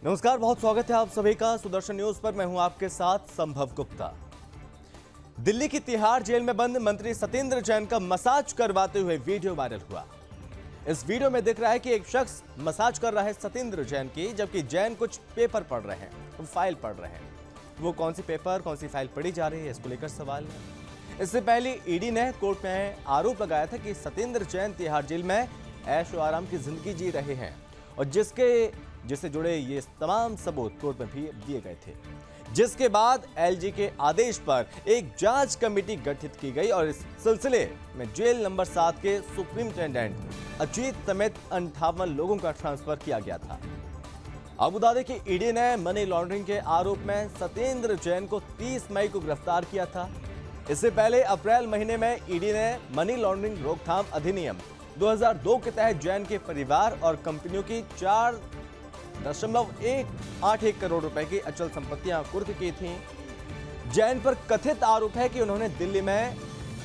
नमस्कार, बहुत स्वागत है आप सभी का सुदर्शन न्यूज पर। मैं हूं आपके साथ संभव गुप्ता। दिल्ली की तिहाड़ जेल में बंद मंत्री सत्येंद्र जैन का मसाज करवाते हुए वीडियो वायरल हुआ। इस वीडियो में दिख रहा है कि एक शख्स मसाज कर रहा है सत्येंद्र जैन की, जबकि जैन कुछ पेपर पढ़ रहे हैं, फाइल पढ़ रहे हैं। वो कौन सी पेपर, कौन सी फाइल पढ़ी जा रही है, इसको लेकर सवाल है। इससे पहले ईडी ने कोर्ट में आरोप लगाया था कि सत्येंद्र जैन तिहाड़ जेल में ऐशो आराम की जिंदगी जी रहे हैं और जिससे जुड़े ये तमाम सबूत कोर्ट में भी दिए गए थे। जिसके बाद एलजी के आदेश पर एक जांच कमेटी गठित की गई और इस सिलसिले में जेल नंबर 7 के सुप्रिंटेंडेंट अजीत समेत 58 लोगों का ट्रांसफर किया गया था। अबू धाबी की ईडी ने मनी लॉन्ड्रिंग के आरोप में सत्येंद्र जैन को 30 मई को गिरफ्तार किया था। इससे पहले अप्रैल महीने में ईडी ने मनी लॉन्ड्रिंग रोकथाम अधिनियम 2002 के तहत जैन के परिवार और कंपनियों की 4.181 करोड़ रुपए की अचल संपत्तियां कुर्क की थीं। जैन पर कथित आरोप है कि उन्होंने दिल्ली में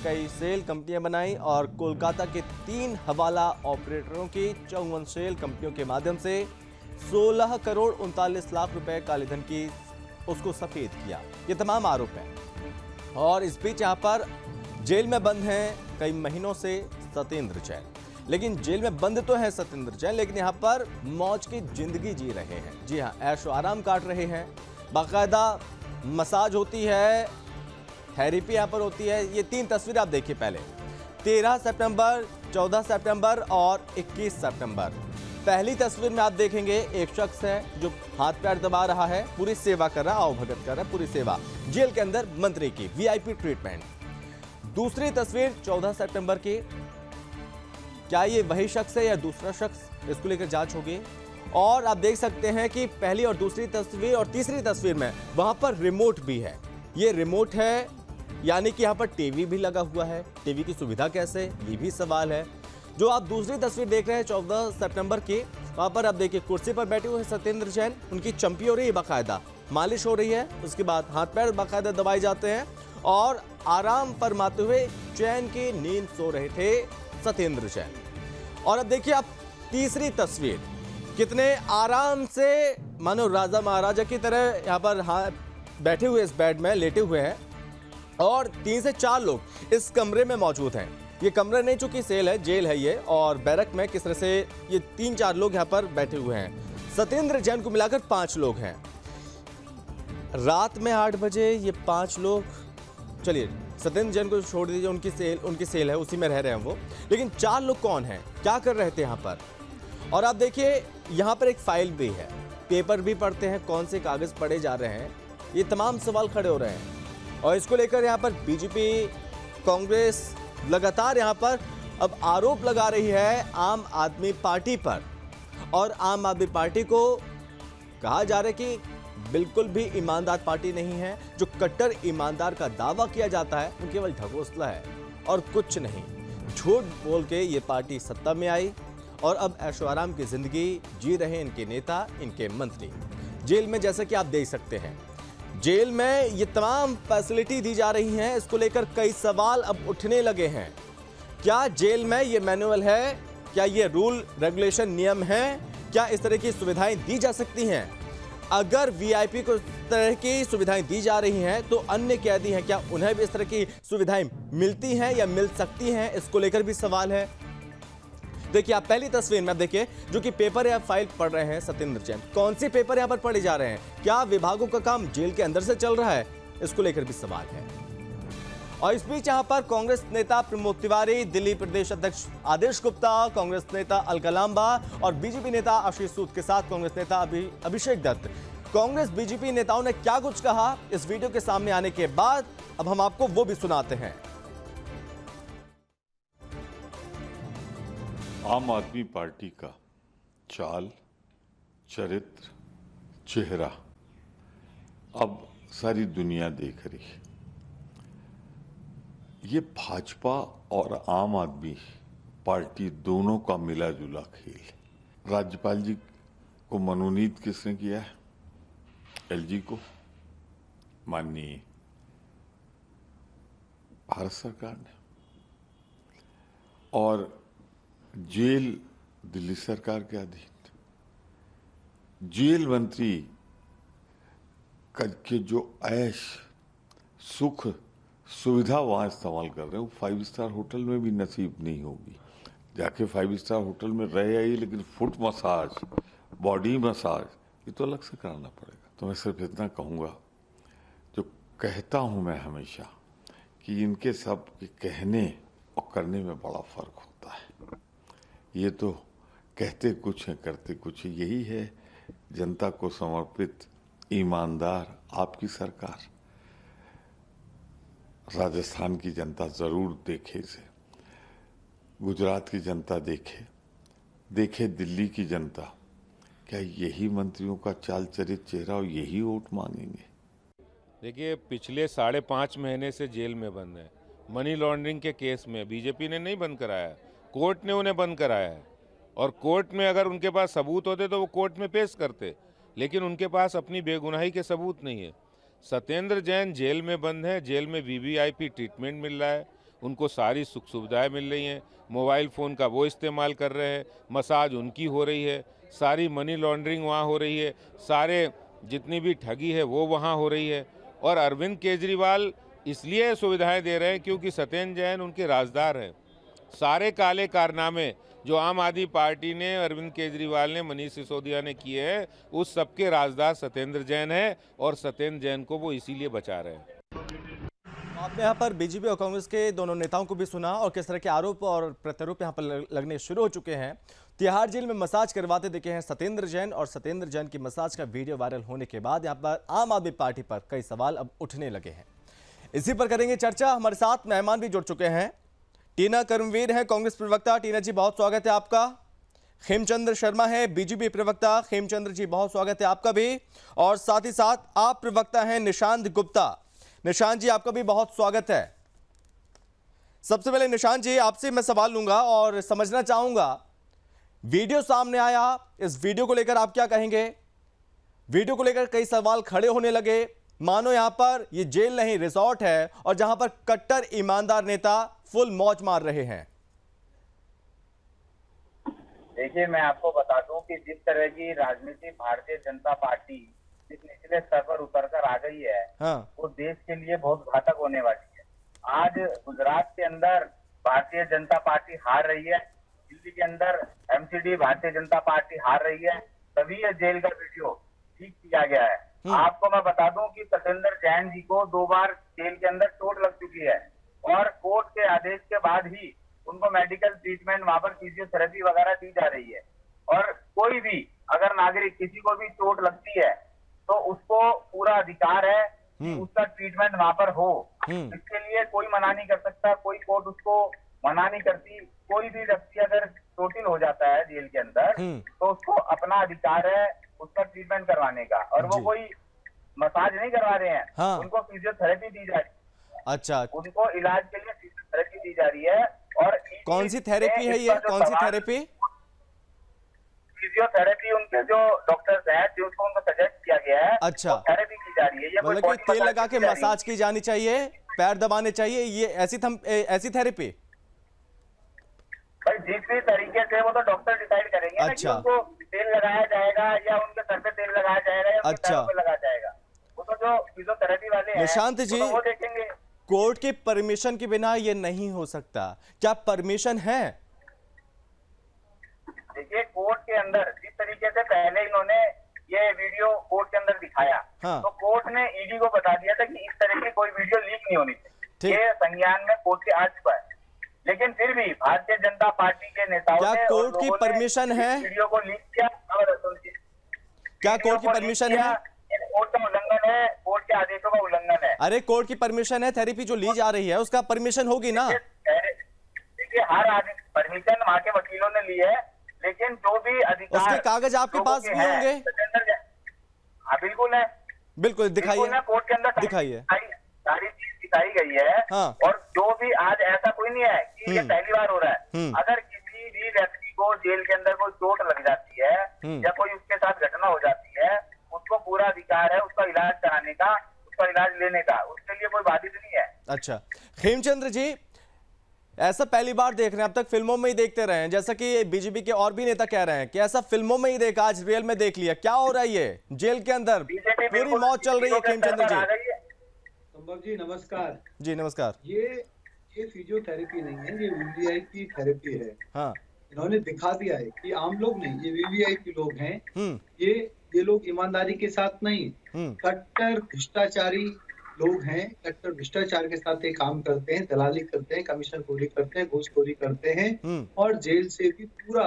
कई सेल कंपनियां बनाई और कोलकाता के 3 हवाला ऑपरेटरों की 54 सेल कंपनियों के माध्यम से 16 करोड़ 39 लाख रुपए कालेधन की उसको सफेद किया। ये तमाम आरोप हैं और इस बीच यहां पर जेल में बंद हैं कई महीनों से सत्येंद्र जैन। लेकिन जेल में बंद तो है सत्येंद्र जैन, लेकिन यहाँ पर मौज की जिंदगी जी रहे हैं। जी हाँ, ऐशो आराम काट रहे हैं। बाकायदा मसाज होती है, थेरेपी यहाँ पर होती है। ये 3 तस्वीरें आप देखिए पहले, 13 सितंबर, 14 सितंबर और 21 सितंबर। पहली तस्वीर में आप देखेंगे एक शख्स है जो हाथ पैर दबा रहा है, पूरी सेवा कर रहा है, आवभगत कर रहा है, पूरी सेवा जेल के अंदर मंत्री की वीआईपी ट्रीटमेंट। दूसरी तस्वीर 14 सितंबर की, क्या ये वही शख्स है या दूसरा शख्स, इसको लेकर जांच होगी। और आप देख सकते हैं कि पहली और दूसरी तस्वीर और तीसरी तस्वीर में वहां पर रिमोट भी है। ये रिमोट है, यानी कि यहां पर टीवी भी लगा हुआ है। टीवी की सुविधा कैसे, ये भी सवाल है। जो आप दूसरी तस्वीर देख रहे हैं 14 सितंबर की, वहां पर आप देखिए कुर्सी पर बैठे हुए सत्येंद्र जैन, उनकी चंपी हो रही है, बाकायदा मालिश हो रही है। उसके बाद हाथ पैर बाकायदा दबाए जाते हैं और आराम फरमाते हुए चैन की नींद सो रहे थे सत्येंद्र जैन। और अब देखिए आप तीसरी तस्वीर, कितने आराम से मानो राजा महाराजा की तरह यहां पर बैठे हुए इस बेड में लेटे हुए हैं और 3 से 4 लोग इस कमरे में मौजूद हैं। ये कमरा नहीं, चूंकि सेल है, जेल है ये, और बैरक में किस तरह से ये 3-4 लोग यहां पर बैठे हुए हैं। सत्येंद्र जैन को मिलाकर 5 लोग हैं। रात में 8 बजे ये 5 लोग, चलिए सत्येंद्र जैन को छोड़ दीजिए, उनकी सेल है, उसी में रह रहे हैं वो। लेकिन 4 लोग कौन हैं, क्या कर रहे थे यहाँ पर। और आप देखिए यहाँ पर एक फाइल भी है, पेपर भी पढ़ते हैं, कौन से कागज पढ़े जा रहे हैं, ये तमाम सवाल खड़े हो रहे हैं। और इसको लेकर यहाँ पर बीजेपी, कांग्रेस लगातार यहाँ पर अब आरोप लगा रही है आम आदमी पार्टी पर। और आम आदमी पार्टी को कहा जा रहा है कि बिल्कुल भी ईमानदार पार्टी नहीं है। जो कट्टर ईमानदार का दावा किया जाता है वो केवल ढकोसला है और कुछ नहीं। झूठ बोल के ये पार्टी सत्ता में आई और अब ऐशो आराम की जिंदगी जी रहे इनके नेता, इनके मंत्री। जेल में जैसा कि आप देख सकते हैं, जेल में ये तमाम फैसिलिटी दी जा रही हैं। इसको लेकर कई सवाल अब उठने लगे हैं। क्या जेल में ये मैनुअल है, क्या ये रूल रेगुलेशन नियम है, क्या इस तरह की सुविधाएं दी जा सकती हैं। अगर वीआईपी को इस तरह की सुविधाएं दी जा रही हैं तो अन्य कैदी हैं, क्या उन्हें भी इस तरह की सुविधाएं मिलती हैं या मिल सकती हैं, इसको लेकर भी सवाल है। देखिए आप पहली तस्वीर में देखिए, जो कि पेपर या फाइल पढ़ रहे हैं सत्येंद्र जैन। कौन सी पेपर यहाँ पर पढ़े जा रहे हैं, क्या विभागों का काम जेल के अंदर से चल रहा है, इसको लेकर भी सवाल है। और इस बीच यहाँ पर कांग्रेस नेता प्रमोद तिवारी, दिल्ली प्रदेश अध्यक्ष आदेश गुप्ता, कांग्रेस नेता अलका लांबा और बीजेपी नेता आशीष सूद के साथ कांग्रेस नेता अभिषेक दत्त। कांग्रेस बीजेपी नेताओं ने क्या कुछ कहा इस वीडियो के सामने आने के बाद, अब हम आपको वो भी सुनाते हैं। आम आदमी पार्टी का चाल, चरित्र, चेहरा अब सारी दुनिया देख रही है। ये भाजपा और आम आदमी पार्टी दोनों का मिला जुला खेल। राज्यपाल जी को मनोनीत किसने किया है? एलजी को, माननीय भारत सरकार ने। और जेल दिल्ली सरकार के अधीन। जेल मंत्री के जो ऐश सुख सुविधा वहां इस्तेमाल कर रहे हैं वो 5 स्टार होटल में भी नसीब नहीं होगी। जाके 5 स्टार होटल में रहे आई, लेकिन फुट मसाज, बॉडी मसाज ये तो अलग से कराना पड़ेगा। तो मैं सिर्फ इतना कहूँगा, जो कहता हूँ मैं हमेशा, कि इनके सब के कहने और करने में बड़ा फर्क होता है। ये तो कहते कुछ है करते कुछ है। यही है जनता को समर्पित ईमानदार आपकी सरकार। राजस्थान की जनता जरूर देखे इसे, गुजरात की जनता देखे दिल्ली की जनता। क्या यही मंत्रियों का चाल चरित चेहरा और यही वोट मांगेंगे? देखिए, पिछले 5.5 महीने से जेल में बंद है। मनी लॉन्ड्रिंग के केस में बीजेपी ने नहीं बंद कराया, कोर्ट ने उन्हें बंद कराया है। और कोर्ट में अगर उनके पास सबूत होते तो वो कोर्ट में पेश करते, लेकिन उनके पास अपनी बेगुनाही के सबूत नहीं है। सत्येंद्र जैन जेल में बंद है, जेल में वीवीआईपी ट्रीटमेंट मिल रहा है, उनको सारी सुख सुविधाएं मिल रही हैं, मोबाइल फ़ोन का वो इस्तेमाल कर रहे हैं, मसाज उनकी हो रही है, सारी मनी लॉन्ड्रिंग वहाँ हो रही है, सारे जितनी भी ठगी है वो वहाँ हो रही है। और अरविंद केजरीवाल इसलिए सुविधाएं दे रहे हैं क्योंकि सत्येंद्र जैन उनके राजदार हैं। सारे काले कारनामे जो आम आदमी पार्टी ने, अरविंद केजरीवाल ने, मनीष सिसोदिया ने किए हैं, उस सबके राजदार सत्येंद्र जैन है और सत्येंद्र जैन को वो इसीलिए बचा रहे हैं। आपने यहाँ पर बीजेपी और कांग्रेस के दोनों नेताओं को भी सुना और किस तरह के आरोप और प्रत्यारोप यहाँ पर लगने शुरू हो चुके हैं। तिहाड़ जेल में मसाज करवाते दिखे हैं सत्येंद्र जैन, और सत्येंद्र जैन की मसाज का वीडियो वायरल होने के बाद यहाँ पर आम आदमी पार्टी पर कई सवाल अब उठने लगे हैं। इसी पर करेंगे चर्चा। हमारे साथ मेहमान भी जुड़ चुके हैं। टीना कर्मवीर है कांग्रेस प्रवक्ता। टीना जी, बहुत स्वागत है आपका। खेमचंद्र शर्मा है बीजेपी प्रवक्ता। खेमचंद्र जी, बहुत स्वागत है आपका भी। और साथ ही साथ आप प्रवक्ता हैं निशांत गुप्ता। निशांत जी, आपका भी बहुत स्वागत है। सबसे पहले निशांत जी, आपसे मैं सवाल लूंगा और समझना चाहूंगा, वीडियो सामने आया, इस वीडियो को लेकर आप क्या कहेंगे? वीडियो को लेकर कई सवाल खड़े होने लगे, मानो यहां पर ये जेल नहीं रिसोर्ट है और जहां पर कट्टर ईमानदार नेता फुल मौज मार रहे हैं। देखिए, मैं आपको बता दूं कि जिस तरह की राजनीति भारतीय जनता पार्टी जिस निचले स्तर पर उतर कर आ गई है, हाँ। वो देश के लिए बहुत घातक होने वाली है। आज गुजरात के अंदर भारतीय जनता पार्टी हार रही है, दिल्ली के अंदर एमसीडी भारतीय जनता पार्टी हार रही है, तभी यह जेल का वीडियो ठीक किया गया है। आपको मैं बता दूं कि सत्येंद्र जैन जी को 2 बार जेल के अंदर चोट लग चुकी है और कोर्ट के आदेश के बाद ही उनको मेडिकल ट्रीटमेंट, वहां पर फिजियोथेरेपी वगैरह दी जा रही है। और कोई भी अगर नागरिक, किसी को भी चोट लगती है तो उसको पूरा अधिकार है कि उसका ट्रीटमेंट वहां पर हो। इसके लिए कोई मना नहीं कर सकता, कोई कोर्ट उसको मना नहीं करती। कोई भी व्यक्ति अगर चोटिल हो जाता है जेल के अंदर तो उसको अपना अधिकार है उसका ट्रीटमेंट करवाने का। और वो कोई मसाज नहीं करवा रहे हैं, हाँ। उनको फिजियोथेरेपी दी जा रही है। अच्छा, उनको इलाज के लिए फिजियोथेरेपी दी जा रही है। और कौन सी थेरेपी है ये? कौन सी थेरेपी? फिजियोथेरेपी उनके जो डॉक्टर्स हैं जिनको उनको सजेस्ट किया गया है, अच्छा, थेरेपी की जा रही है। ये मतलब कि तेल लगा के मसाज की जानी चाहिए, पैर दबाने चाहिए, ये ऐसी थेरेपी? भाई जिस भी तरीके से वो तो डॉक्टर डिसाइड करेंगे ना कि उनको तेल लगाया जाएगा या उनके सर पे तेल लगाया जाएगा या उनके पैरों पे लगाया जाएगा। वो तो जो फिजियोथेरेपी वाले हैं निशांत जी, वो देखेंगे। कोर्ट की परमिशन के बिना ये नहीं हो सकता, क्या परमिशन है? देखिए, कोर्ट के अंदर जिस तरीके से पहले इन्होंने ये वीडियो कोर्ट के अंदर दिखाया, हाँ। तो कोर्ट ने ईडी को बता दिया था कि इस तरह की कोई वीडियो लीक नहीं होनी चाहिए। ये संज्ञान में कोर्ट के आ चुका है। लेकिन फिर भी भारतीय जनता पार्टी के नेताओं क्या ने कोर्ट की परमिशन है? वीडियो को लीक किया। क्या कोर्ट की परमिशन है? कोर्ट का उल्लंघन है, कोर्ट के आदेशों का उल्लंघन है। अरे कोर्ट की परमिशन है, थेरेपी जो ली जा रही है उसका परमिशन होगी ना? देखिए, हर आदमी परमिशन वहां के वकीलों ने ली है, लेकिन जो भी अधिकार उसके कागज आपके पास भी होंगे। हाँ, बिल्कुल है। बिल्कुल दिखाइए, कोर्ट के अंदर दिखाइए। सारी चीज दिखाई गई है। हाँ। और जो भी आज ऐसा कोई नहीं है कि ये पहली बार हो रहा है। अगर किसी भी व्यक्ति को जेल के अंदर कोई चोट लग जाती है या कोई उसके साथ घटना हो जाती है, उसको पूरा अधिकार है उसका इलाज कराने का, उसका इलाज लेने का। उसके लिए कोई बाधित नहीं है। अच्छा, खेमचंद्र जी, ऐसा पहली बार देख रहे हैं, अब तक फिल्मों में ही देखते रहे हैं, जैसा कि बीजेपी के और भी नेता कह रहे हैं कि ऐसा फिल्मों में ही देखा, आज रियल में देख लिया। क्या हो रहा है ये जेल के अंदर? पूरी मौत चल रही है खेमचंद्र जी। संभव जी नमस्कार। जी नमस्कार। ये फिजियोथेरेपी नहीं है, ये वीवीआईपी थेरेपी है। हाँ। इन्होंने दिखा दिया है कि आम लोग नहीं, ये वीवीआईपी लोग हैं। ये लोग ईमानदारी के साथ नहीं, कट्टर भ्रष्टाचारी लोग हैं। कट्टर भ्रष्टाचार के साथ ये काम करते हैं, दलाली करते हैं, कमीशन खोरी करते हैं, घूसखोरी करते हैं और जेल से भी पूरा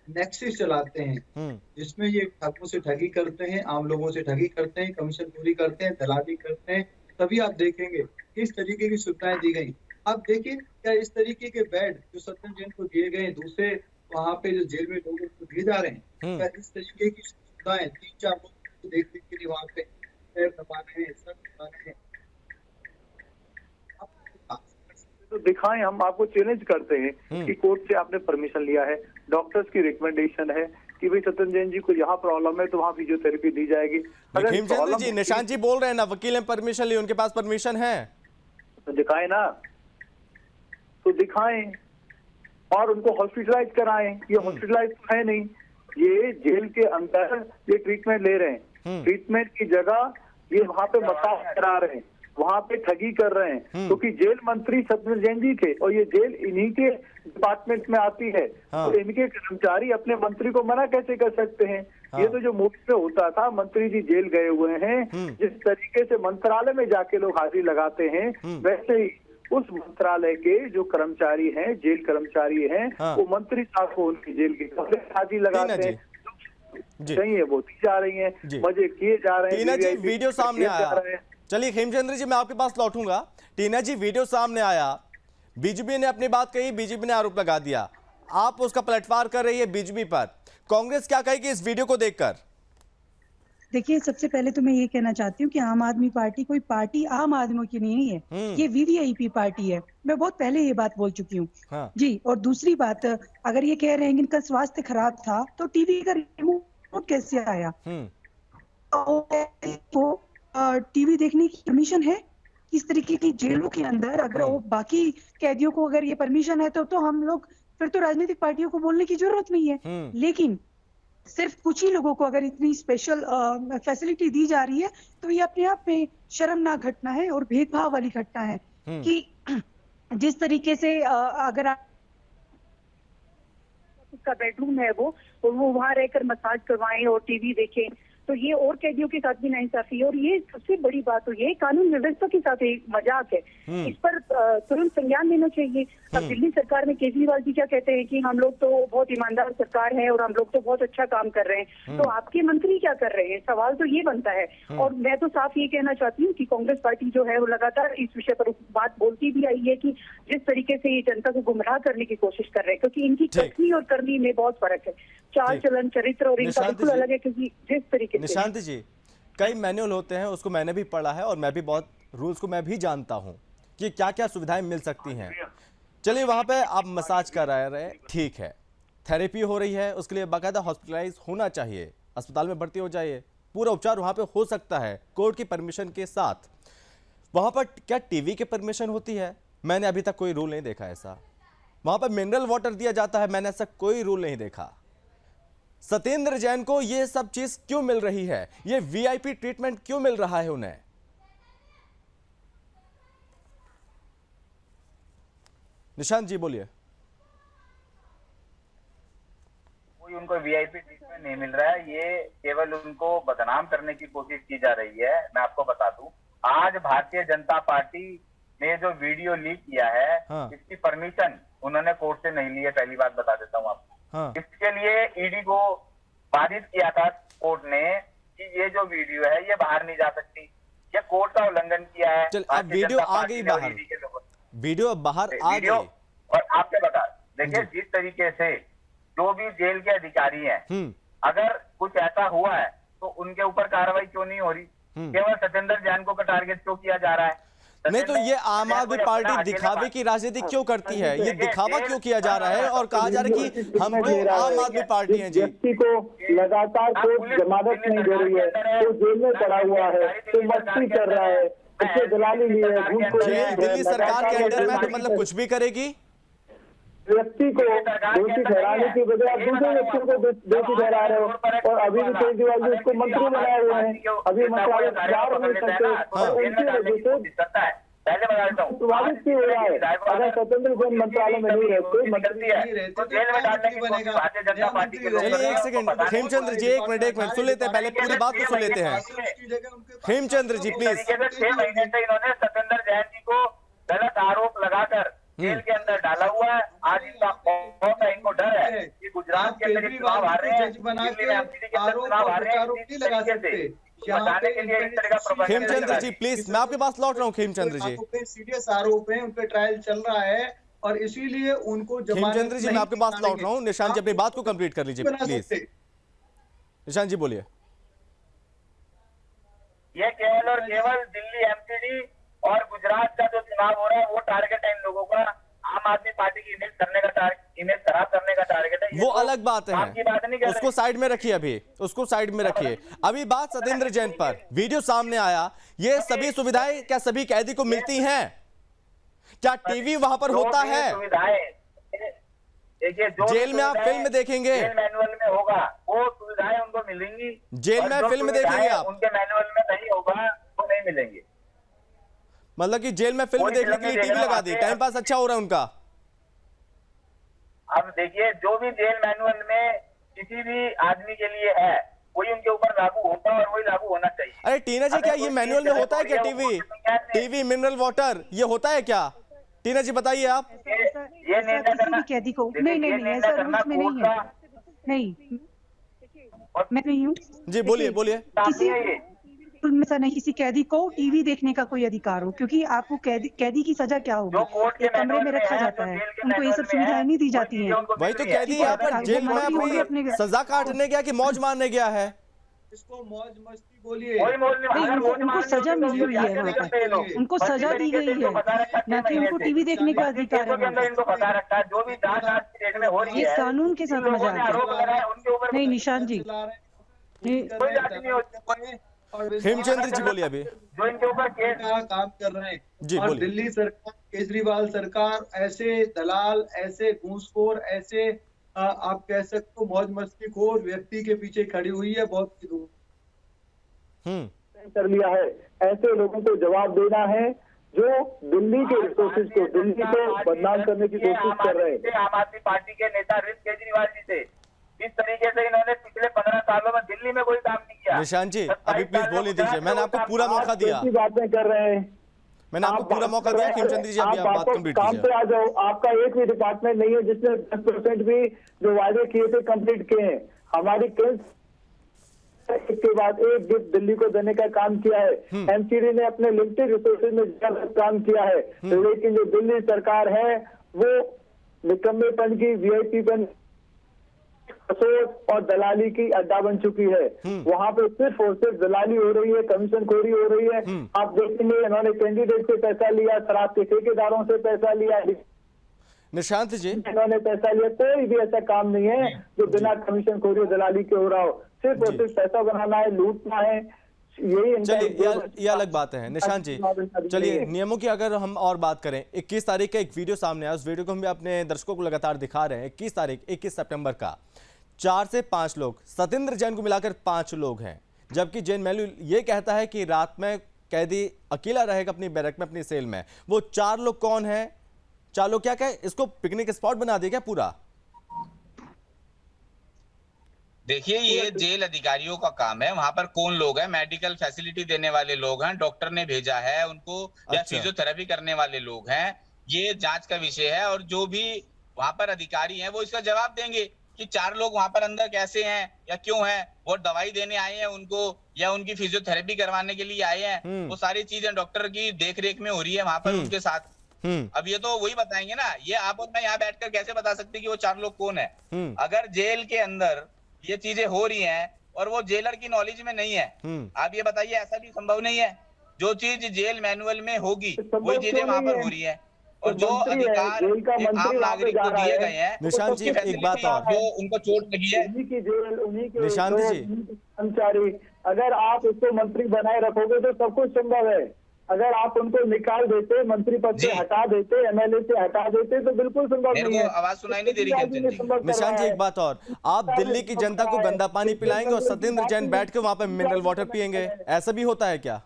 नेक्सस चलाते हैं, जिसमें ये ठगों से ठगी करते हैं, आम लोगों से ठगी करते हैं, कमीशन खोरी करते हैं, दलाली करते हैं। तभी आप देखेंगे किस तरीके की सुविधाएं दी गई। आप देखिए क्या इस तरीके के बेड जो सत्यम जैन को दिए गए, दूसरे वहाँ पे जो जेल में लोगों को दिए जा रहे हैं, क्या इस तरीके की सुविधाएं 3-4 लोग देखने के लिए वहाँ पे पैर दबा रहे हैं, सर दबा रहे हैं। तो दिखाएं, हम आपको चैलेंज करते हैं कि कोर्ट से आपने परमिशन लिया है, डॉक्टर्स की रिकमेंडेशन है कि भाई सत्यम जैन जी को यहाँ प्रॉब्लम है तो वहाँ फिजियोथेरेपी दी जाएगी। खेमचंद्र जी, निशांत जी बोल रहे हैं ना, वकील ने परमिशन ली, उनके पास परमिशन है तो दिखाएं ना, तो दिखाएं और उनको हॉस्पिटलाइज कराएं। ये हॉस्पिटलाइज तो है नहीं, ये जेल के अंदर ये ट्रीटमेंट ले रहे हैं। ट्रीटमेंट की जगह ये वहाँ पे मसाज करा रहे हैं, वहाँ पे ठगी कर रहे हैं, क्योंकि जेल मंत्री सत्यम जैन जी थे और ये जेल इन्हीं के डिपार्टमेंट में आती है। तो इनके कर्मचारी अपने मंत्री को मना कैसे कर सकते हैं? ये तो जो मूवी में होता था, मंत्री जी जेल गए हुए हैं, जिस तरीके से मंत्रालय में जाके लोग हाजिरी लगाते हैं, वैसे ही उस मंत्रालय के जो कर्मचारी हैं, जेल कर्मचारी हैं, वो मंत्री साहब को उनकी जेल की हाजिरी लगाते हैं। चाहिए वो दी जा रही है, मजे किए जा रहे हैं। टीना जी, वीडियो सामने आया। चलिए खेमचंद्र जी, मैं आपके पास लौटूंगा। टीना जी, वीडियो सामने आया, बीजेपी ने अपनी बात कही, बीजेपी ने आरोप लगा दिया, आप उसका पलटवार कर रही है बीजेपी पर। कांग्रेस क्या कहेगी इस वीडियो को देखकर? देखिए, सबसे पहले तो मैं ये कहना चाहती हूँ कि आम आदमी पार्टी कोई पार्टी आम आदमियों की नहीं है, ये वीवीआईपी पार्टी है। मैं बहुत पहले ये बात बोल चुकी हूँ। हाँ। जी, और दूसरी बात, अगर ये कह रहे हैं कि इनका स्वास्थ्य खराब था तो टीवी का रिमोट कैसे आया? तो टीवी देखने की परमिशन है? इस तरीके की जेलों के अंदर अगर वो बाकी कैदियों को अगर ये परमिशन है तो हम लोग फिर तो राजनीतिक पार्टियों को बोलने की जरूरत नहीं है। लेकिन सिर्फ कुछ ही लोगों को अगर इतनी स्पेशल फैसिलिटी दी जा रही है तो ये अपने आप में शर्मनाक घटना है और भेदभाव वाली घटना है कि जिस तरीके से अगर उसका बेडरूम है वो वहां रहकर मसाज करवाएं और टीवी देखें, तो ये और कैदियों के साथ भी नाइंसाफी है। और ये सबसे बड़ी बात तो ये कानून व्यवस्था के साथ एक मजाक है, इस पर तुरंत संज्ञान लेना चाहिए। अब दिल्ली सरकार में केजरीवाल जी क्या कहते हैं कि हम लोग तो बहुत ईमानदार सरकार है और हम लोग तो बहुत अच्छा काम कर रहे हैं, तो आपके मंत्री क्या कर रहे हैं? सवाल तो ये बनता है। और मैं तो साफ ये कहना चाहती हूँ कि कांग्रेस पार्टी जो है वो लगातार इस विषय पर बात बोलती भी आई है कि जिस तरीके से ये जनता को गुमराह करने की कोशिश कर रहे हैं, क्योंकि इनकी कथनी और करनी में बहुत फर्क है, चाल चलन चरित्र और इनका बिल्कुल अलग है। क्योंकि जिस तरीके निशांत जी, कई मैनुअल होते हैं, उसको मैंने भी पढ़ा है और मैं भी बहुत रूल्स को मैं भी जानता हूं कि क्या क्या सुविधाएं मिल सकती हैं। चलिए, वहां पे आप मसाज करा रहे, ठीक है, थेरेपी हो रही है, उसके लिए बाकायदा हॉस्पिटलाइज होना चाहिए, अस्पताल में भर्ती हो जाइए, पूरा उपचार वहां पे हो सकता है कोर्ट की परमिशन के साथ। वहां पर क्या टीवी की परमिशन होती है? मैंने अभी तक कोई रूल नहीं देखा ऐसा। वहां पर मिनरल वाटर दिया जाता है, मैंने ऐसा कोई रूल नहीं देखा। सत्येंद्र जैन को यह सब चीज क्यों मिल रही है? यह वीआईपी ट्रीटमेंट क्यों मिल रहा है उन्हें? निशांत जी बोलिए। कोई उनको वीआईपी ट्रीटमेंट नहीं मिल रहा है, ये केवल उनको बदनाम करने की कोशिश की जा रही है। मैं आपको बता दूं, आज भारतीय जनता पार्टी ने जो वीडियो लीक किया है, इसकी परमिशन उन्होंने कोर्ट से नहीं ली है। पहली बात बता देता हूं आपको। इसके लिए ईडी को बाधित किया था कोर्ट ने कि ये जो वीडियो है ये बाहर नहीं जा सकती, ये कोर्ट का उल्लंघन किया है। चल, अब वीडियो आ गई बाहर, वीडियो बाहर आ गई। और आपसे बता, देखिए जिस तरीके से जो भी जेल के अधिकारी हैं, अगर कुछ ऐसा हुआ है तो उनके ऊपर कार्रवाई क्यों नहीं हो रही? केवल सत्येंद्र जैन को टारगेट क्यों किया जा रहा है? नहीं तो ये आम आदमी पार्टी दिखावे की राजनीति क्यों करती है? ये दिखावा क्यों किया जा रहा है और कहा जा रहा है कि हम तो आम आदमी पार्टी हैं जी। व्यक्ति को लगातार कोर्ट जमानत नहीं दे रही है, तो जेल में पड़ा हुआ है, तो मस्ती कर रहा है, उससे दलाली ली है। दिल्ली सरकार के अंडर में तो मतलब कुछ भी करेगी? व्यक्ति को दोषी ठहराने की बजाय आप दूसरे व्यक्ति को दोषी ठहरा रहे हो। और अभी भी केजरीवाल जी उसको मंत्री बनाए हुए हैं, अभी मंत्रालय जा नहीं सकते और उनकी वजह से पहले बता देता हूँ प्रभावित क्यों हो रहा है। अगर स्वतंत्र जैन मंत्रालय में नहीं रहते, मंत्री है तो जेल में डालने की कोशिश भारतीय जनता पार्टी के लोग। चलिए एक सेकंड, खेमचंद्र जी एक मिनट सुन लेते हैं, पहले पूरी बात को सुन लेते हैं। खेमचंद्र जी प्लीज। 6 महीने से इन्होंने सत्येंद्र जैन जी को गलत आरोप लगाकर जेल के अंदर डाला हुआ है। आज इनका बहुत है, इनको डर है कि गुजरात के अंदर चुनाव हार रहे हैं, दिल्ली में एमसीडी के अंदर चुनाव हार रहे हैं, इस तरीके से बताने के लिए इस तरह का प्रोपेगेंडा। खेमचंद्र जी प्लीज, मैं आपके पास लौट रहा हूँ। खेमचंद्र जी सीरियस आरोप है, उन पे ट्रायल चल रहा है और इसीलिए उनको खेमचंद्र जी मैं आपके पास लौट रहा हूँ। निशांत जी अपनी बात को कंप्लीट कर लीजिए प्लीज। निशांत जी बोलिए। ये केवल और केवल दिल्ली एमसीडी और गुजरात का जो चुनाव हो रहा है वो टारगेट है इन लोगों का। आम आदमी पार्टी की इमेज करने का इमेज खराब करने का टारगेट है। वो अलग बात है, बात नहीं कर उसको साइड में रखिए, अभी उसको साइड में रखिए। अभी बात सत्येंद्र जैन पर। वीडियो सामने आया, ये सभी सुविधाएं क्या सभी कैदी को मिलती हैं? क्या टीवी वहां पर होता है? जेल में आप फिल्म देखेंगे, जेल मैनुअल में होगा, वो सुविधाएं उनको मिलेंगी। जेल में फिल्म देखेंगे आप, उनके मैनुअल में नहीं होगा, वो नहीं मिलेंगे। मतलब कि जेल में फिल्म देखने के लिए टीवी लगा दी, टाइम पास अच्छा हो रहा है उनका। अब देखिए, जो भी जेल मैनुअल में किसी भी आदमी के लिए है वही उनके ऊपर लागू होता है और वही लागू होना चाहिए। अरे टीना जी, क्या ये मैनुअल में होता है क्या? टीवी मिनरल वाटर ये होता है क्या? टीना जी बताइए आप। ये किसी भी कैदी को नहीं ऐसा रूल्स में नहीं है। नहीं मैं नहीं हूँ जी, बोलिए बोलिए। किसी में ऐसा नहीं, किसी कैदी को टीवी देखने का कोई अधिकार हो, क्योंकि आपको कैदी की सजा क्या होगी? एक कमरे में रखा जाता है, उनको ये सब सुविधाएं नहीं दी जाती हैं। वही तो कैदी यहाँ पर जेल में अपनी सजा काटने गया कि मौज मारने गया है? इसको मौज मस्ती बोलिए। उनको सजा मिली हुई है, वहाँ पर उनको सजा दी गई है, न कि उनको टीवी देखने का अधिकार है। ये कानून के साथ मजाक है। नहीं निशांत जी, हेमचंद्र जी बोलिए। अभी जो इनके ऊपर केस काम कर रहे हैं जी, और बोलिए। दिल्ली सरकार, केजरीवाल सरकार ऐसे दलाल, ऐसे घूसखोर, ऐसे आप कह सकते हो मौज मस्ती खोर व्यक्ति के पीछे खड़ी हुई है बहुत ही दूर। कर लिया है। ऐसे लोगों को जवाब देना है जो दिल्ली के रिसोर्सेज को, दिल्ली को बदनाम करने की कोशिश कर रहे हैं। आम आदमी पार्टी के नेता अरविंद केजरीवाल जी थे। इस तरीके से इन्होंने पिछले 15 सालों में दिल्ली में कोई काम नहीं किया। निशांत जी अभी प्लीज बोलने दीजिए, मैंने आपको पूरा मौका दिया। बातें कर रहे हैं, मैंने आपको पूरा मौका दिया। खेमचंद्र जी अभी आप बात कंप्लीट काम कीजिए। पे आ जाओ। आपका एक भी डिपार्टमेंट नहीं है जिसने 10% भी जो वायदे किए थे कंप्लीट किए हैं। हमारी केस के बाद एक गिफ्ट दिल्ली को देने का काम किया है। एमसीडी ने अपने लिमिटेड रिसोर्सेज में ज्यादा काम किया है, लेकिन जो दिल्ली सरकार है वो निकम्मेपन की, वीआईपी और दलाली की अड्डा बन चुकी है। वहां पे सिर्फ और सिर्फ दलाली हो रही है, कमीशन खोरी हो रही है। आप देखेंगे इन्होंने कैंडिडेट से पैसा लिया, शराब के ठेकेदारों से पैसा लिया, निशांत जी इन्होंने पैसा लिया। कोई भी ऐसा काम नहीं है जो बिना कमीशन खोरी और दलाली के हो रहा हो। सिर्फ और सिर्फ पैसा बनाना है, लूटना है, यही। चलिए ये अलग बात है। निशांत जी चलिए नियमों की अगर हम और बात करें, 21 तारीख का एक वीडियो सामने आया, उस वीडियो को हम भी अपने दर्शकों को लगातार दिखा रहे हैं। 21 सितंबर का 4 से 5 लोग, सत्येंद्र जैन को मिलाकर 5 लोग हैं, जबकि जेल मैनुअल ये कहता है कि रात में कैदी अकेला रहेगा अपनी बैरक में, अपनी सेल में। वो 4 लोग कौन है? 4 लोग क्या कहे, इसको पिकनिक स्पॉट बना देगा पूरा। देखिए ये जेल अधिकारियों का काम है, वहां पर कौन लोग हैं, मेडिकल फैसिलिटी देने वाले लोग हैं, डॉक्टर ने भेजा है उनको, या फिजियोथेरेपी करने वाले लोग हैं, ये जांच का विषय है। और जो भी वहां पर अधिकारी हैं वो इसका जवाब देंगे कि 4 लोग वहां पर अंदर कैसे हैं या क्यों हैं, वो दवाई देने आए हैं उनको या उनकी फिजियोथेरेपी करवाने के लिए आए हैं। वो सारी चीजें डॉक्टर की देख रेख में हो रही है वहां पर उनके साथ। अब ये तो वही बताएंगे ना, ये आप और मैं यहाँ बैठकर कैसे बता सकते कि वो 4 लोग कौन है। अगर जेल के अंदर ये चीजें हो रही हैं और वो जेलर की नॉलेज में नहीं है, आप ये बताइए, ऐसा भी संभव नहीं है। जो चीज जेल मैनुअल में होगी वही चीजें वहां पर हो रही है। और जो अधिकार आम नागरिक को दिए गए हैं, निशांत जी एक बात और, जो उनको चोट लगी है, निशांत जी कर्मचारी, अगर आप उसको मंत्री बनाए रखोगे तो सब कुछ संभव है। अगर आप उनको निकाल देते, मंत्री पद से जी। हटा देते, एमएलए से हटा देते तो बिल्कुल संभव मेरे नहीं को है। आवाज सुनाई नहीं दे रही केजरीवाल जी ने कैप्टन जी। संभव निशांत जी करवाया एक बात और, आप दिल्ली की जनता को गंदा पानी पिलाएंगे और सत्येंद्र जैन बैठ के वहां पर मिनरल वाटर पिएंगे, ऐसा भी होता है क्या?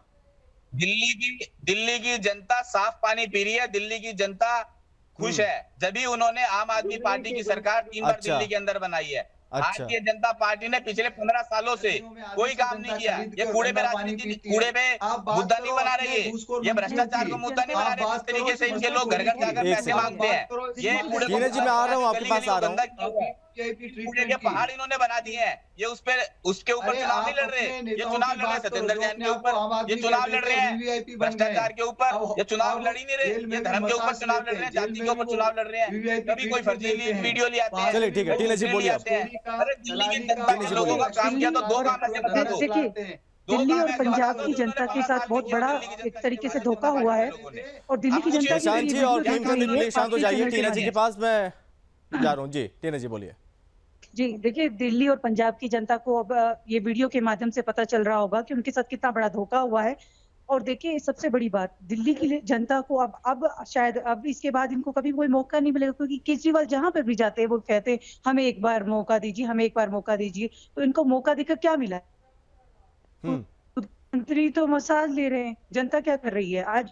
दिल्ली की जनता साफ पानी पी रही है, दिल्ली की जनता खुश है, जब उन्होंने आम आदमी पार्टी की सरकार 3 बार अच्छा। दिल्ली के अंदर बनाई है। अच्छा। भारतीय जनता पार्टी ने पिछले 15 सालों से कोई काम नहीं किया। ये कूड़े पे राजनीति, कूड़े पे मुद्दा नहीं बना रही है, ये भ्रष्टाचार को मुद्दा नहीं बना रहे। जिस तरीके से इनके लोग घर घर जाकर एक पैसे सेकंड। मांगते हैं, ये कूड़े टीना जी, मैं आ रहा हूं, आपके पास आ रहा हूं। कूड़े के पहाड़ इन्होंने बना दिए हैं। ये उसके ऊपर चुनाव नहीं लड़ रहे, ये चुनाव लड़ रहे हैं सत्येंद्र जैन के ऊपर, ये चुनाव लड़ रहे हैं भ्रष्टाचार के ऊपर, ये चुनाव लड़ ही नहीं रहे, ये धर्म के ऊपर चुनाव लड़ रहे हैं, जाति के ऊपर चुनाव लड़ रहे हैं। कभी कोई फर्जीली वीडियो ले आते हैं। चलिए ठीक है, टीना जी बोलिए। अरे दिल्ली की जनता के लोगों का काम किया तो 2 काम ऐसे बता दो। देखिए, दिल्ली और पंजाब की जनता के साथ बहुत बड़ा एक तरीके से धोखा हुआ है और दिल्ली की जनता निशांत जी और खेमचंद जी प्लीज शांत हो जाइए, टीना जी जी। के पास मैं जा रहा हूँ। जी टीना जी बोलिए। जी देखिए, दिल्ली और पंजाब की जनता को अब ये वीडियो के माध्यम से पता चल रहा होगा कि उनके साथ कितना बड़ा धोखा हुआ है। और देखिए, सबसे बड़ी बात, दिल्ली की जनता को अब शायद अब इसके बाद इनको कभी कोई मौका नहीं मिलेगा, क्योंकि केजरीवाल जहां पर भी जाते हैं वो कहते हैं हमें एक बार मौका दीजिए, हमें एक बार मौका दीजिए। तो इनको मौका देकर क्या मिला? मंत्री तो मसाज ले रहे हैं, जनता क्या कर रही है? आज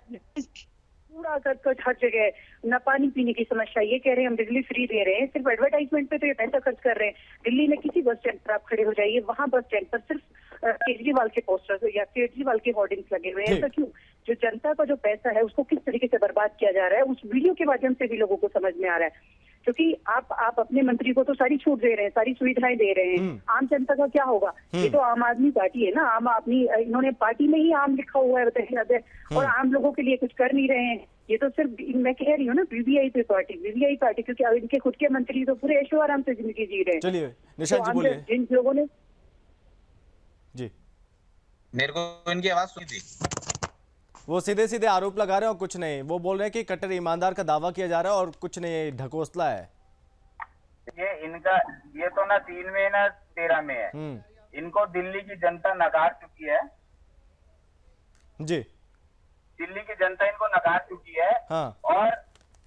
पूरा कट हर जगह न पानी पीने की समस्या, ये कह रहे हैं हम बिजली फ्री दे रहे हैं, सिर्फ एडवर्टाइजमेंट पे तो ये पैसा खर्च कर रहे हैं। दिल्ली में किसी बस स्टैंड पर आप खड़े हो जाइए, वहां बस स्टैंड पर सिर्फ केजरीवाल के पोस्टर्स या केजरीवाल के होर्डिंग्स लगे हुए हैं। ऐसा क्यों? जो जनता का जो पैसा है उसको किस तरीके से बर्बाद किया जा रहा है, उस वीडियो के माध्यम से भी लोगों को समझ में आ रहा है। क्योंकि आप अपने मंत्री को तो सारी छूट दे रहे हैं, सारी सुविधाएं दे रहे हैं, आम जनता का क्या होगा? ये तो आम आदमी पार्टी है ना, आम आदमी, इन्होंने पार्टी में ही आम लिखा हुआ है, बताइए, और आम लोगों के लिए कुछ कर नहीं रहे हैं। ये तो सिर्फ मैं कह रही हूँ ना, वीवीआईपी पार्टी, क्योंकि अब इनके खुद के मंत्री तो पूरे ऐशो आराम से जिंदगी जी रहे हैं। चलिए निशांत जी बोलिए। जिन लोगों ने जी, मेरे को इनकी आवाज सुनी थी। वो सीधे सीधे आरोप लगा रहे हैं और कुछ नहीं। वो बोल रहे हैं कि कट्टर ईमानदार का दावा किया जा रहा है और कुछ नहीं, ढकोसला है ये तो ना 3 में ना 13 में है। इनको दिल्ली की जनता नकार चुकी है। जी, दिल्ली की जनता इनको नकार चुकी है। हाँ। और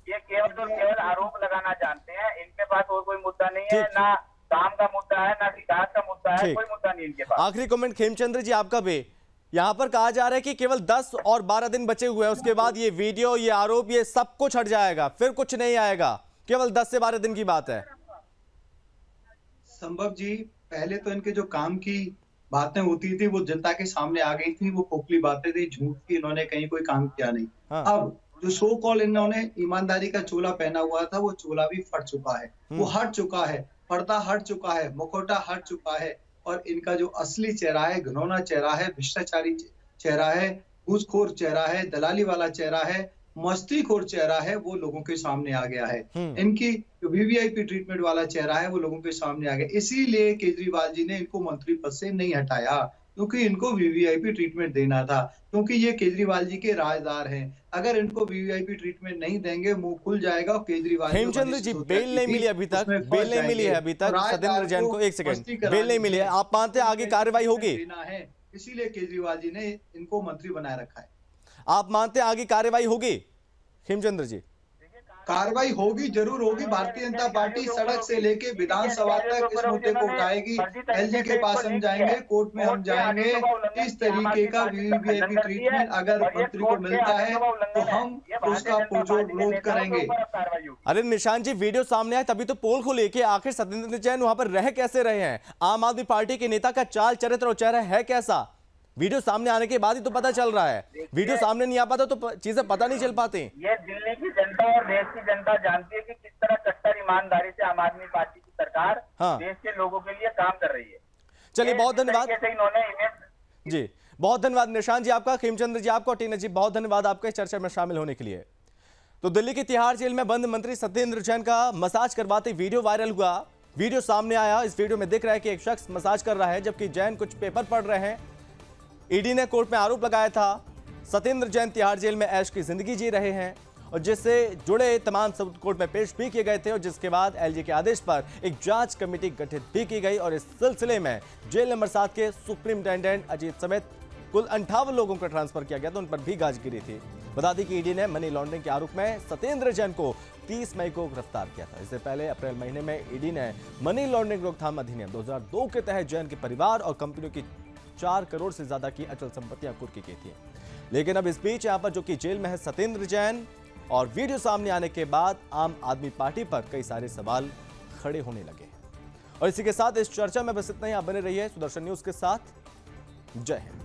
ये केवल और केवल आरोप लगाना जानते हैं। इनके पास और कोई मुद्दा नहीं है, ना काम का मुद्दा है, ना विकास का मुद्दा है, कोई मुद्दा नहीं इनके पास। आखिरी कमेंट खेमचंद्र जी आपका भी। यहाँ पर कहा जा रहा है कि केवल 10 और 12 दिन बचे हुए हैं, उसके बाद ये वीडियो, ये आरोप, ये सब कुछ हट जाएगा, फिर कुछ नहीं आएगा। केवल 10 से 12 दिन की बात है। संभव जी, पहले तो इनके जो काम की बातें होती थी वो जनता के सामने आ गई थी, वो खोखली बातें थी, झूठ की, इन्होंने कहीं कोई काम किया नहीं। हाँ। अब जो सो कॉल इन्होंने ईमानदारी का चोला पहना हुआ था, वो चोला भी फट चुका है, वो हट चुका है, पर्दा हट चुका है, मुखौटा हट चुका है, और इनका जो असली चेहरा है, घिनौना चेहरा है, भ्रष्टाचारी चेहरा है, घूसखोर चेहरा है, दलाली वाला चेहरा है, मस्तीखोर चेहरा है, वो लोगों के सामने आ गया है। इनकी जो वीवीआईपी ट्रीटमेंट वाला चेहरा है वो लोगों के सामने आ गया। इसीलिए केजरीवाल जी ने इनको मंत्री पद से नहीं हटाया, क्योंकि इनको वीवीआईपी ट्रीटमेंट देना था, क्योंकि ये केजरीवाल जी के राजदार हैं। अगर इनको वीवीआईपी ट्रीटमेंट नहीं देंगे, मुंह खुल जाएगा। और केजरीवाल हेमचंद्र जी, बेल नहीं मिली अभी तक, बेल नहीं मिली है अभी तक सत्येंद्र जैन को। एक सेकंड, बेल नहीं मिली है, आप मानते हैं आगे कार्रवाई होगी? इसीलिए केजरीवाल जी ने इनको मंत्री बनाए रखा है। आप मानते हैं आगे कार्रवाई होगी हेमचंद्र जी? कार्रवाई होगी, जरूर होगी। भारतीय जनता पार्टी सड़क से लेके विधानसभा तक इस मुद्दे को उठाएगी। एलजी के पास हम जाएंगे, कोर्ट में हम जाएंगे। इस तरीके का वीवीआईपी ट्रीटमेंट अगर मंत्री को मिलता है तो हम उसका पुरजोर विरोध करेंगे। अरे निशांत जी, वीडियो सामने आए तभी तो पोल को लेके आखिर सत्येंद्र जैन वहां पर रह कैसे रहे हैं? आम आदमी पार्टी के नेता का चाल चरित्र और चेहरा है कैसा? वीडियो सामने आने के बाद ही तो पता चल रहा है। वीडियो सामने नहीं आ पाता तो चीजें पता नहीं चल पाती। ये दिल्ली की जनता और देश की जनता जानती है कि किस तरह कट्टर ईमानदारी से आम आदमी पार्टी की सरकार देश के लोगों के लिए काम कर रही है। चलिए, बहुत धन्यवाद इन्होंने जी, बहुत धन्यवाद निशांत जी आपका, खेमचंद्र जी आपका, टीना जी बहुत धन्यवाद आपका इस चर्चा में शामिल होने के लिए। तो दिल्ली की तिहाड़ जेल में बंद मंत्री सत्येंद्र जैन का मसाज करवाते वीडियो वायरल हुआ। वीडियो सामने आया। इस वीडियो में दिख रहा है कि एक शख्स मसाज कर रहा है, जबकि जैन कुछ पेपर पढ़ रहे हैं। ईडी ने कोर्ट में आरोप लगाया था सत्येंद्र जैन तिहाड़ जेल में ऐश की जिंदगी जी रहे हैं, और जिससे जुड़े तमाम सबूत कोर्ट में पेश भी किए गए थे, और जिसके बाद एलजी के आदेश पर एक जांच कमेटी गठित भी की गई। और इस सिलसिले में जेल नंबर 7 के सुप्रिंटेंडेंट अजीत समेत कुल 58 लोगों को ट्रांसफर किया गया था, उन पर भी गाज गिरी थी। बता दें कि ईडी ने मनी लॉन्ड्रिंग के आरोप में सत्येंद्र जैन को 30 मई को गिरफ्तार किया था। इससे पहले अप्रैल महीने में ईडी ने मनी लॉन्ड्रिंग रोकथाम अधिनियम 2002 के तहत जैन के परिवार और कंपनियों की 4 करोड़ से ज्यादा की अचल संपत्तियां कुर्की की थी। लेकिन अब इस बीच यहां पर जो कि जेल में है सत्येंद्र जैन, और वीडियो सामने आने के बाद आम आदमी पार्टी पर कई सारे सवाल खड़े होने लगे। और इसी के साथ इस चर्चा में बस इतना ही। आप बने रहिए सुदर्शन न्यूज के साथ। जय हिंद।